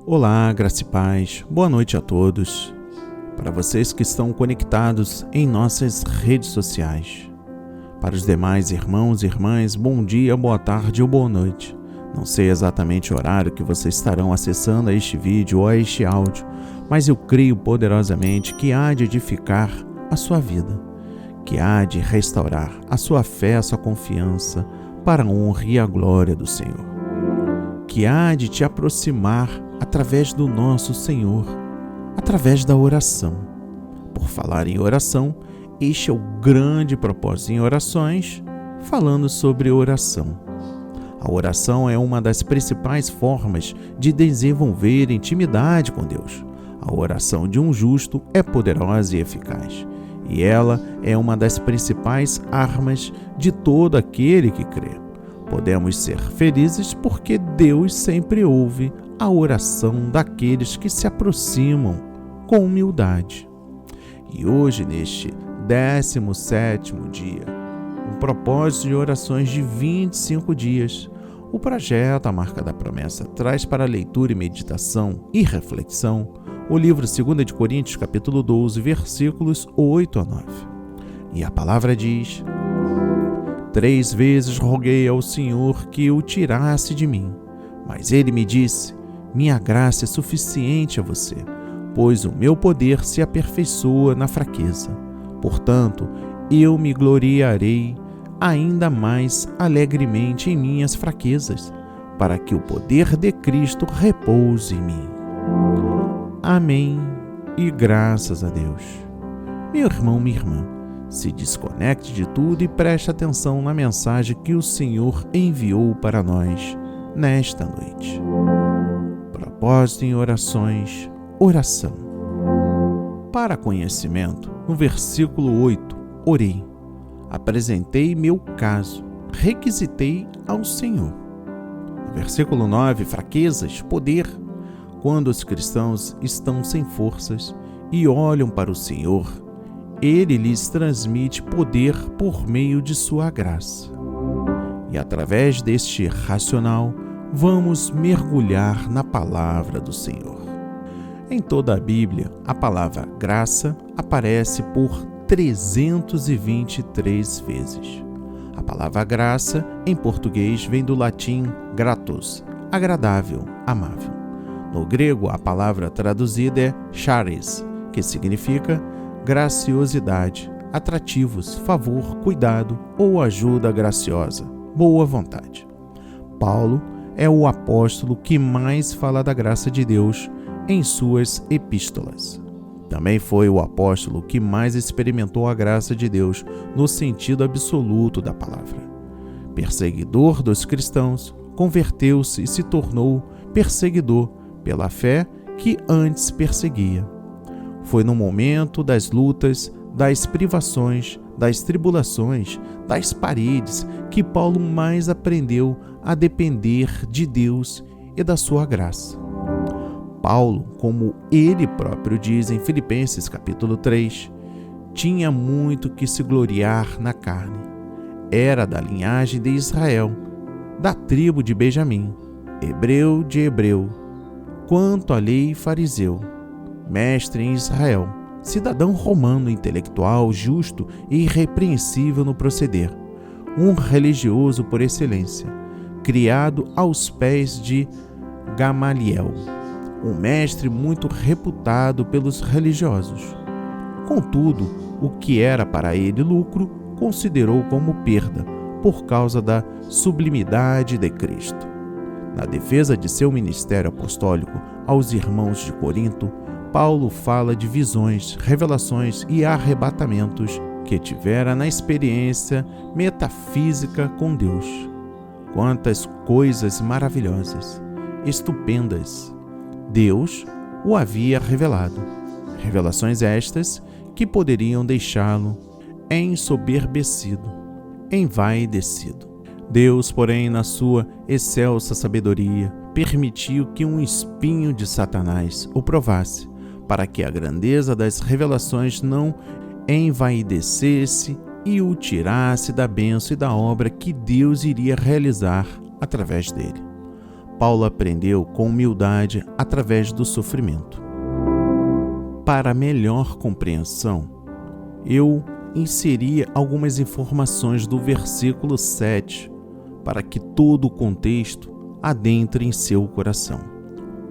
Olá, graça e paz, boa noite a todos. Para vocês que estão conectados em nossas redes sociais. Para os demais irmãos e irmãs, bom dia, boa tarde ou boa noite. Não sei exatamente o horário que vocês estarão acessando a este vídeo ou a este áudio, mas eu creio poderosamente que há de edificar a sua vida, que há de restaurar a sua fé, a sua confiança, para a honra e a glória do Senhor, que há de te aproximar através do nosso Senhor, através da oração. Por falar em oração, este é o grande propósito em orações, falando sobre oração. A oração é uma das principais formas de desenvolver intimidade com Deus. A oração de um justo é poderosa e eficaz, e ela é uma das principais armas de todo aquele que crê. Podemos ser felizes porque Deus sempre ouve a oração daqueles que se aproximam com humildade. E hoje, neste 17º dia, um propósito de orações de 25 dias, o projeto A Marca da Promessa traz para leitura e meditação e reflexão o livro 2 de Coríntios, capítulo 12, versículos 8 a 9. E a palavra diz: 3 vezes roguei ao Senhor que o tirasse de mim, mas ele me disse: minha graça é suficiente a você, pois o meu poder se aperfeiçoa na fraqueza. Portanto, eu me gloriarei ainda mais alegremente em minhas fraquezas, para que o poder de Cristo repouse em mim. Amém e graças a Deus. Meu irmão, minha irmã, se desconecte de tudo e preste atenção na mensagem que o Senhor enviou para nós nesta noite. Propósito em orações, oração. Para conhecimento, no versículo 8, orei, apresentei meu caso, requisitei ao Senhor. No versículo 9, fraquezas, poder. Quando os cristãos estão sem forças e olham para o Senhor, Ele lhes transmite poder por meio de sua graça. E através deste racional, vamos mergulhar na palavra do Senhor. Em toda a Bíblia, a palavra graça aparece por 323 vezes. A palavra graça, em português, vem do latim gratos, agradável, amável. No grego, a palavra traduzida é charis, que significa graciosidade, atrativos, favor, cuidado ou ajuda graciosa, boa vontade. Paulo é o apóstolo que mais fala da graça de Deus em suas epístolas. Também foi o apóstolo que mais experimentou a graça de Deus no sentido absoluto da palavra. Perseguidor dos cristãos, converteu-se e se tornou perseguidor pela fé que antes perseguia. Foi no momento das lutas, das privações, das tribulações, das paredes, que Paulo mais aprendeu a depender de Deus e da sua graça. Paulo, como ele próprio diz em Filipenses capítulo 3, tinha muito que se gloriar na carne. Era da linhagem de Israel, da tribo de Benjamim, hebreu de hebreu, quanto à lei fariseu, mestre em Israel, cidadão romano intelectual, justo e irrepreensível no proceder, um religioso por excelência, criado aos pés de Gamaliel, um mestre muito reputado pelos religiosos. Contudo, o que era para ele lucro, considerou como perda, por causa da sublimidade de Cristo. Na defesa de seu ministério apostólico aos irmãos de Corinto, Paulo fala de visões, revelações e arrebatamentos que tivera na experiência metafísica com Deus. Quantas coisas maravilhosas, estupendas, Deus o havia revelado. Revelações estas que poderiam deixá-lo ensoberbecido, envaidecido. Deus, porém, na sua excelsa sabedoria, permitiu que um espinho de Satanás o provasse, para que a grandeza das revelações não envaidecesse e o tirasse da bênção e da obra que Deus iria realizar através dele. Paulo aprendeu com humildade através do sofrimento. Para melhor compreensão, eu inseri algumas informações do versículo 7 para que todo o contexto adentre em seu coração.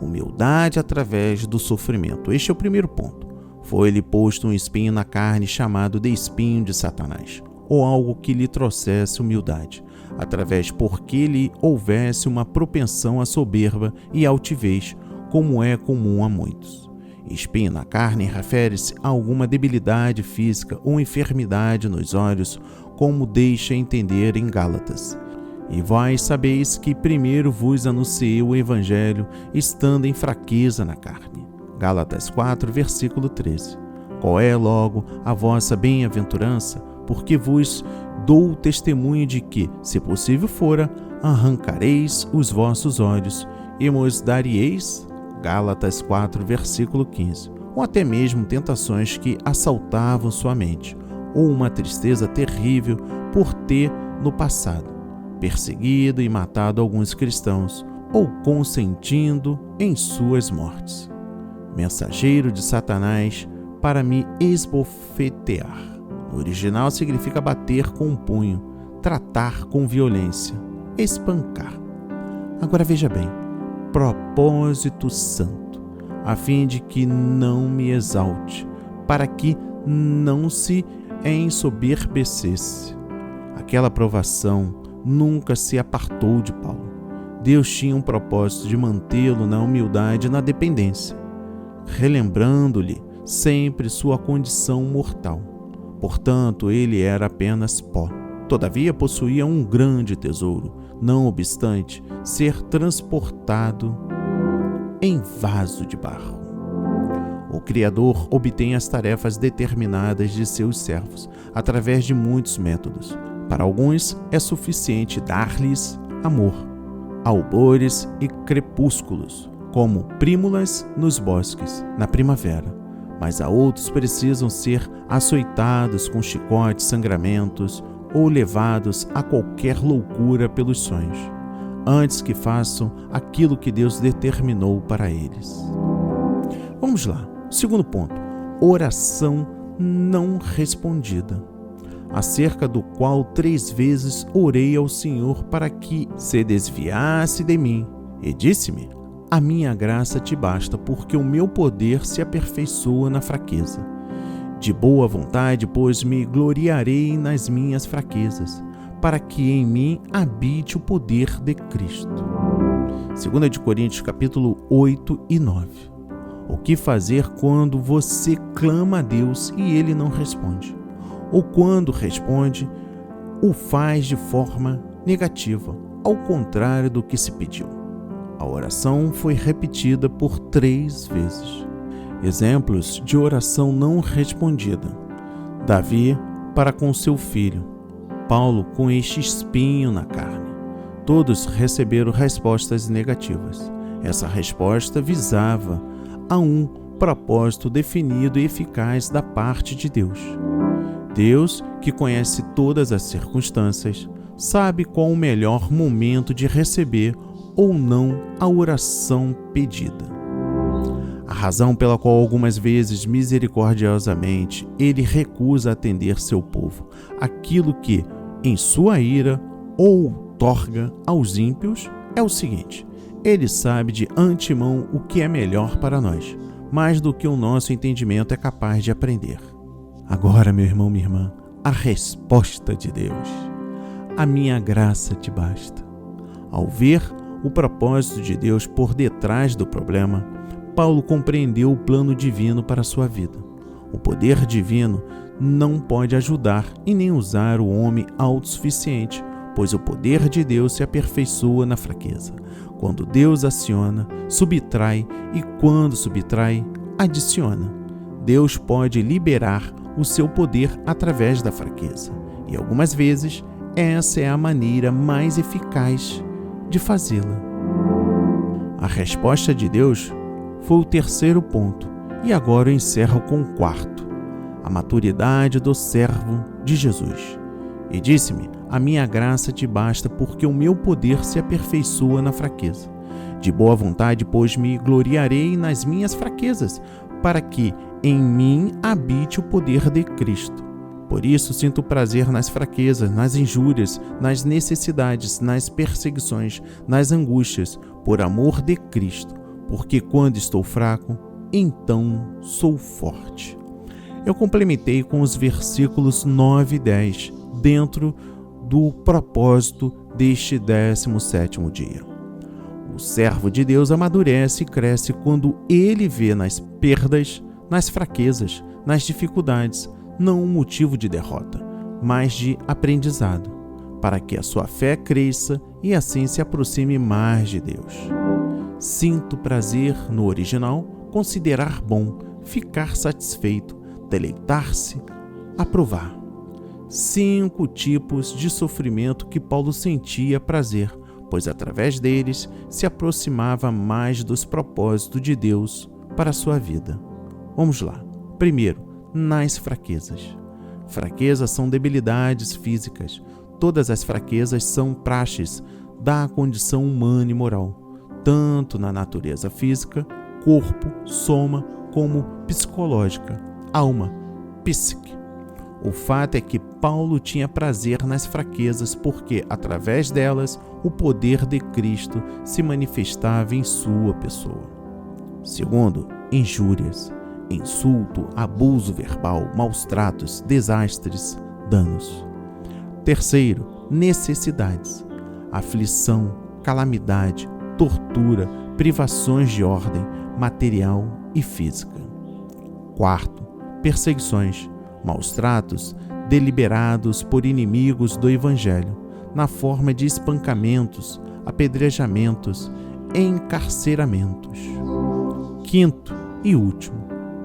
Humildade através do sofrimento. Este é o primeiro ponto. Foi-lhe posto um espinho na carne chamado de espinho de Satanás, ou algo que lhe trouxesse humildade, através porque lhe houvesse uma propensão à soberba e altivez, como é comum a muitos. Espinho na carne refere-se a alguma debilidade física ou enfermidade nos olhos, como deixa entender em Gálatas. E vós sabeis que primeiro vos anunciei o Evangelho, estando em fraqueza na carne. Gálatas 4, versículo 13. Qual é, logo, a vossa bem-aventurança? Porque vos dou testemunho de que, se possível fora, arrancareis os vossos olhos e mos darieis, Gálatas 4, versículo 15, ou até mesmo tentações que assaltavam sua mente, ou uma tristeza terrível por ter, no passado, perseguido e matado alguns cristãos, ou consentindo em suas mortes. Mensageiro de Satanás para me esbofetear. No original significa bater com um punho, tratar com violência, espancar. Agora veja bem, propósito santo, a fim de que não me exalte, para que não se ensoberbecesse. Aquela provação nunca se apartou de Paulo. Deus tinha um propósito de mantê-lo na humildade e na dependência, relembrando-lhe sempre sua condição mortal. Portanto, ele era apenas pó. Todavia, possuía um grande tesouro, não obstante ser transportado em vaso de barro. O Criador obtém as tarefas determinadas de seus servos através de muitos métodos. Para alguns, é suficiente dar-lhes amor, albores e crepúsculos, como prímulas nos bosques, na primavera. Mas a outros precisam ser açoitados com chicotes, sangramentos ou levados a qualquer loucura pelos sonhos, antes que façam aquilo que Deus determinou para eles. Vamos lá. Segundo ponto, oração não respondida, acerca do qual 3 vezes orei ao Senhor para que se desviasse de mim, e disse-me: a minha graça te basta, porque o meu poder se aperfeiçoa na fraqueza. De boa vontade, pois, me gloriarei nas minhas fraquezas, para que em mim habite o poder de Cristo. 2 Coríntios capítulo 8 e 9. O que fazer quando você clama a Deus e Ele não responde? Ou quando responde, o faz de forma negativa, ao contrário do que se pediu? A oração foi repetida por 3 vezes. Exemplos de oração não respondida: Davi para com seu filho, Paulo com este espinho na carne. Todos receberam respostas negativas. Essa resposta visava a um propósito definido e eficaz da parte de Deus. Deus, que conhece todas as circunstâncias, sabe qual o melhor momento de receber ou não a oração pedida. A razão pela qual algumas vezes, misericordiosamente, ele recusa atender seu povo, aquilo que, em sua ira, outorga aos ímpios, é o seguinte: ele sabe de antemão o que é melhor para nós, mais do que o nosso entendimento é capaz de aprender. Agora, meu irmão, minha irmã, a resposta de Deus: a minha graça te basta. Ao ver o propósito de Deus por detrás do problema, Paulo compreendeu o plano divino para a sua vida. O poder divino não pode ajudar e nem usar o homem autossuficiente, pois o poder de Deus se aperfeiçoa na fraqueza. Quando Deus aciona, subtrai, e quando subtrai, adiciona. Deus pode liberar o seu poder através da fraqueza, e algumas vezes essa é a maneira mais eficaz de fazê-la. A resposta de Deus foi o 3º ponto, e agora eu encerro com o 4º, a maturidade do servo de Jesus. E disse-me: a minha graça te basta, porque o meu poder se aperfeiçoa na fraqueza. De boa vontade, pois, me gloriarei nas minhas fraquezas, para que em mim habite o poder de Cristo. Por isso sinto prazer nas fraquezas, nas injúrias, nas necessidades, nas perseguições, nas angústias, por amor de Cristo, porque quando estou fraco, então sou forte. Eu complementei com os versículos 9 e 10, dentro do propósito deste 17º dia. O servo de Deus amadurece e cresce quando ele vê nas perdas, nas fraquezas, nas dificuldades, não um motivo de derrota, mas de aprendizado, para que a sua fé cresça e assim se aproxime mais de Deus. Sinto prazer no original, considerar bom, ficar satisfeito, deleitar-se, aprovar. 5 tipos de sofrimento que Paulo sentia prazer, pois através deles se aproximava mais dos propósitos de Deus para a sua vida. Vamos lá. Primeiro, nas fraquezas. Fraquezas são debilidades físicas. Todas as fraquezas são praxes da condição humana e moral, tanto na natureza física, corpo, soma, como psicológica, alma, psique. O fato é que Paulo tinha prazer nas fraquezas porque, através delas, o poder de Cristo se manifestava em sua pessoa. Segundo, injúrias, insulto, abuso verbal, maus tratos, desastres, danos. Terceiro, necessidades, aflição, calamidade, tortura, privações de ordem material e física. Quarto, perseguições, maus tratos deliberados por inimigos do Evangelho, na forma de espancamentos, apedrejamentos, encarceramentos. Quinto e último,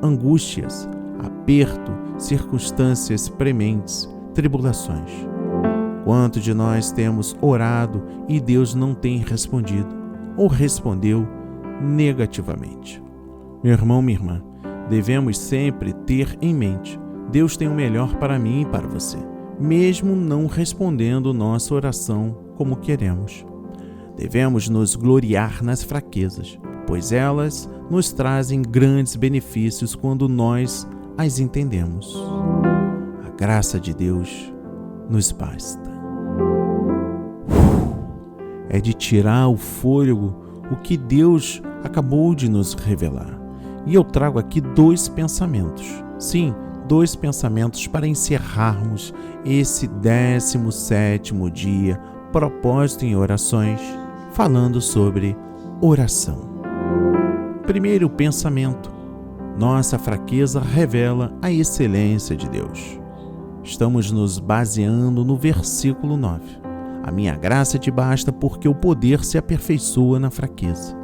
angústias, aperto, circunstâncias prementes, tribulações. Quanto de nós temos orado e Deus não tem respondido, ou respondeu negativamente? Meu irmão, minha irmã, devemos sempre ter em mente: Deus tem o melhor para mim e para você, mesmo não respondendo nossa oração como queremos. Devemos nos gloriar nas fraquezas, pois elas nos trazem grandes benefícios quando nós as entendemos. A graça de Deus nos basta. É de tirar o fôlego o que Deus acabou de nos revelar. E eu trago aqui 2 pensamentos. Sim, 2 pensamentos para encerrarmos esse 17º dia, propósito em orações, falando sobre oração. Primeiro pensamento: nossa fraqueza revela a excelência de Deus. Estamos nos baseando no versículo 9. A minha graça te basta porque o poder se aperfeiçoa na fraqueza.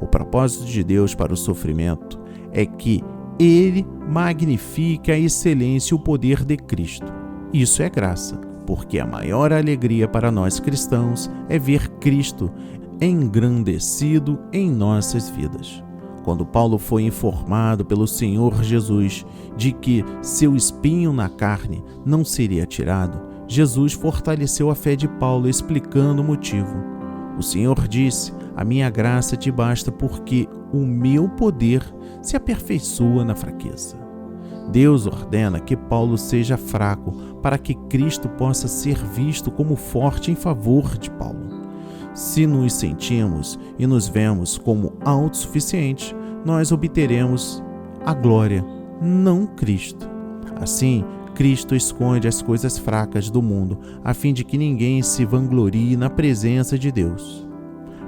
O propósito de Deus para o sofrimento é que Ele magnifique a excelência e o poder de Cristo. Isso é graça, porque a maior alegria para nós cristãos é ver Cristo engrandecido em nossas vidas. Quando Paulo foi informado pelo Senhor Jesus de que seu espinho na carne não seria tirado, Jesus fortaleceu a fé de Paulo, explicando o motivo. O Senhor disse: a minha graça te basta porque o meu poder se aperfeiçoa na fraqueza. Deus ordena que Paulo seja fraco para que Cristo possa ser visto como forte em favor de Paulo. Se nos sentimos e nos vemos como autossuficientes, nós obteremos a glória, não Cristo. Assim, Cristo esconde as coisas fracas do mundo, a fim de que ninguém se vanglorie na presença de Deus.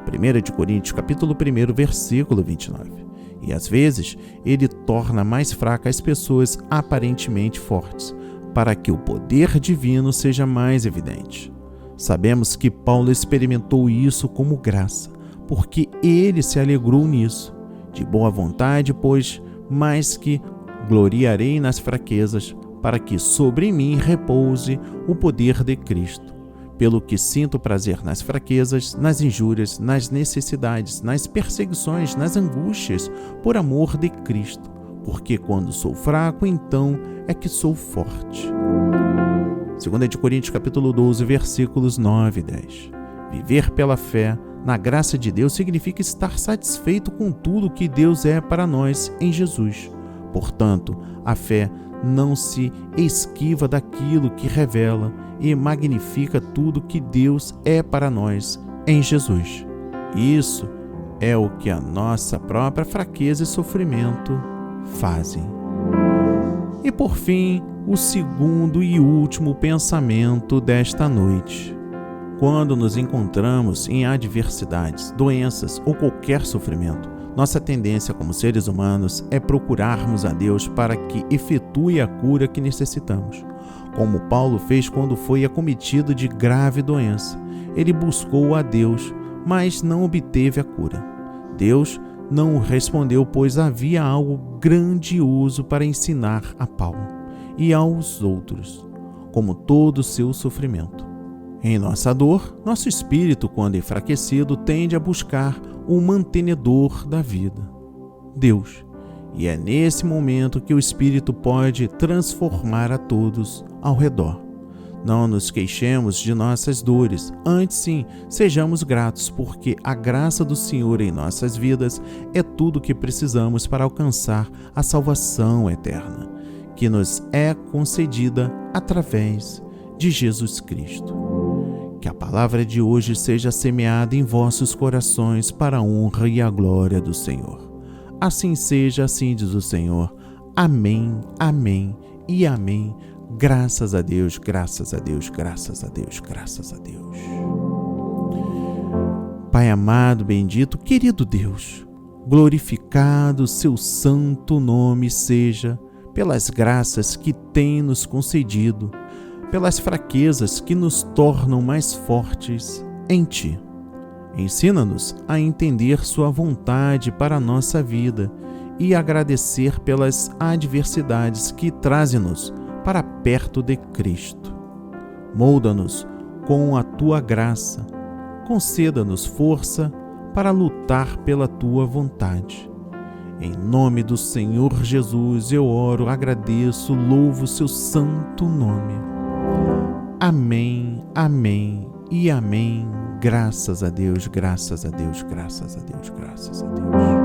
1 Coríntios, capítulo 1, versículo 29. E às vezes, ele torna mais fracas as pessoas aparentemente fortes, para que o poder divino seja mais evidente. Sabemos que Paulo experimentou isso como graça, porque ele se alegrou nisso. De boa vontade, pois, mais que gloriarei nas fraquezas, para que sobre mim repouse o poder de Cristo. Pelo que sinto prazer nas fraquezas, nas injúrias, nas necessidades, nas perseguições, nas angústias, por amor de Cristo. Porque quando sou fraco, então é que sou forte. 2 Coríntios capítulo 12, versículos 9 e 10. Viver pela fé na graça de Deus significa estar satisfeito com tudo que Deus é para nós em Jesus. Portanto, a fé não se esquiva daquilo que revela e magnifica tudo que Deus é para nós em Jesus. Isso é o que a nossa própria fraqueza e sofrimento fazem. E por fim, o segundo e último pensamento desta noite. Quando nos encontramos em adversidades, doenças ou qualquer sofrimento, nossa tendência como seres humanos é procurarmos a Deus para que efetue a cura que necessitamos. Como Paulo fez quando foi acometido de grave doença. Ele buscou a Deus, mas não obteve a cura. Deus não o respondeu, pois havia algo grandioso para ensinar a Paulo e aos outros, como todo o seu sofrimento. Em nossa dor, nosso espírito, quando enfraquecido, tende a buscar o mantenedor da vida, Deus. E é nesse momento que o Espírito pode transformar a todos ao redor. Não nos queixemos de nossas dores, antes sim, sejamos gratos, porque a graça do Senhor em nossas vidas é tudo o que precisamos para alcançar a salvação eterna, que nos é concedida através de Jesus Cristo. Que a palavra de hoje seja semeada em vossos corações para a honra e a glória do Senhor. Assim seja, assim diz o Senhor. Amém, amém e amém. Graças a Deus, graças a Deus, graças a Deus, graças a Deus. Pai amado, bendito, querido Deus, glorificado seu santo nome seja pelas graças que tem nos concedido, pelas fraquezas que nos tornam mais fortes em Ti. Ensina-nos a entender Sua vontade para a nossa vida e agradecer pelas adversidades que trazem-nos para perto de Cristo. Molda-nos com a Tua graça, conceda-nos força para lutar pela Tua vontade. Em nome do Senhor Jesus eu oro, agradeço, louvo Seu santo nome. Amém, amém e amém. Graças a Deus, graças a Deus, graças a Deus, graças a Deus.